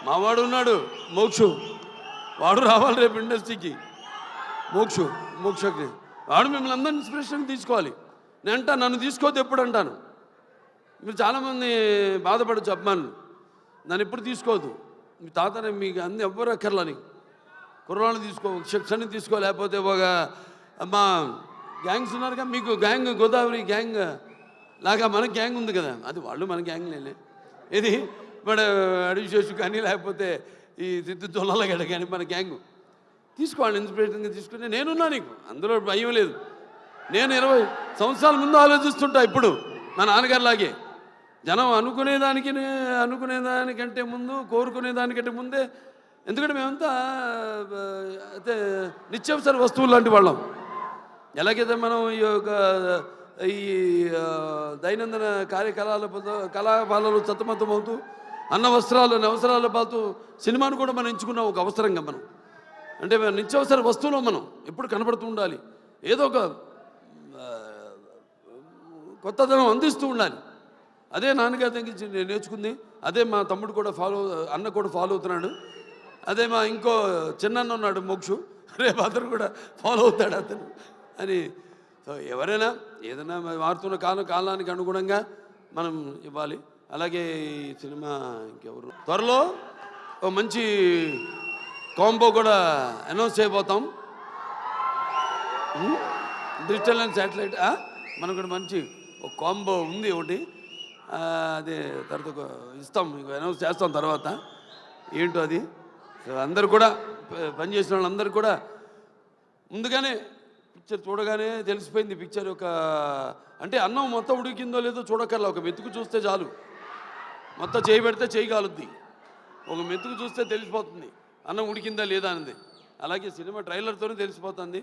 మావాడు ఉన్నాడు మోక్షు, వాడు రావాలి రేపు ఇండస్ట్రీకి. మోక్షకి వాడు మిమ్మల్ని అందరినీ ఇన్స్పిరేషన్ తీసుకోవాలి. నేను అంటా నన్ను తీసుకోవద్దు ఎప్పుడు అంటాను. మీరు చాలామంది బాధపడచ్చు అభిమానులు, నన్ను ఎప్పుడు తీసుకోవద్దు. మీ తాతనే మీకు అన్ని ఎవ్వరు అక్కర్లని కుర్రాళ్ళు తీసుకో, శిక్షణ తీసుకో, లేకపోతే ఒక మా గ్యాంగ్స్ ఉన్నారుగా మీకు, గ్యాంగ్ గోదావరి గ్యాంగ్ లాగా మన గ్యాంగ్ ఉంది కదా, అది వాళ్ళు మన గ్యాంగ్లేనే. ఇది మన అడివిశేషు కానీ లేకపోతే ఈ సిద్ధు జొన్నలగడ్డ కానీ మన గ్యాంగు తీసుకోవాలి. ఇన్స్పిరేషన్గా తీసుకుంటే నేనున్నా, నీకు అందులో భయం లేదు. నేను 20 సంవత్సరాల ముందు ఆలోచిస్తుంటా. ఇప్పుడు మా నాన్నగారిలాగే జనం అనుకునేదానికంటే ముందు, కోరుకునేదానికంటే ముందే. ఎందుకంటే మేమంతా అయితే నిత్యావసర వస్తువులు లాంటి వాళ్ళం. ఎలాగైతే మనం ఈ దైనందిన కళాపాలలో సతమతమవుతూ అన్న వస్త్రాలు అవసరాలు పాతూ సినిమాను కూడా మనం ఎంచుకున్నాం ఒక అవసరంగా. మనం అంటే నిత్యావసర వస్తువులో మనం ఎప్పుడు కనబడుతూ ఉండాలి, ఏదో ఒక కొత్తదనం అందిస్తూ ఉండాలి. అదే నాన్నగారి దగ్గర నేను నేర్చుకుంది. అదే మా తమ్ముడు కూడా అన్న కూడా ఫాలో అవుతున్నాడు. అదే మా ఇంకో చిన్న ఉన్నాడు మోక్షు, రేపు అతను కూడా ఫాలో అవుతాడు అతను అని. సో ఎవరైనా ఏదైనా మారుతున్న కాలానికి అనుగుణంగా మనం ఇవ్వాలి. అలాగే ఈ సినిమా ఇంకెవరు త్వరలో ఒక మంచి కాంబో కూడా అనౌన్స్ చేయబోతాం. డిజిటల్ అండ్ శాటిలైట్ మనకు కూడా మంచి ఒక కాంబో ఉంది ఒకటి. అదే తర్వాత ఇస్తాం, అనౌన్స్ చేస్తాం తర్వాత ఏంటో అది. అందరు కూడా పనిచేసిన వాళ్ళందరూ కూడా ముందుగానే పిక్చర్ చూడగానే తెలిసిపోయింది. పిక్చర్ ఒక అంటే అన్నం మొత్తం ఉడికిందో లేదో చూడక్కర్లా, ఒక మెతుకు చూస్తే చాలు. మొత్తం చేయి పెడితే చేయి కాలుద్ది, ఒక మెతుకు చూస్తే తెలిసిపోతుంది అన్నం ఉడికిందా లేదా అనేది. అలాగే సినిమా ట్రైలర్తోనే తెలిసిపోతుంది.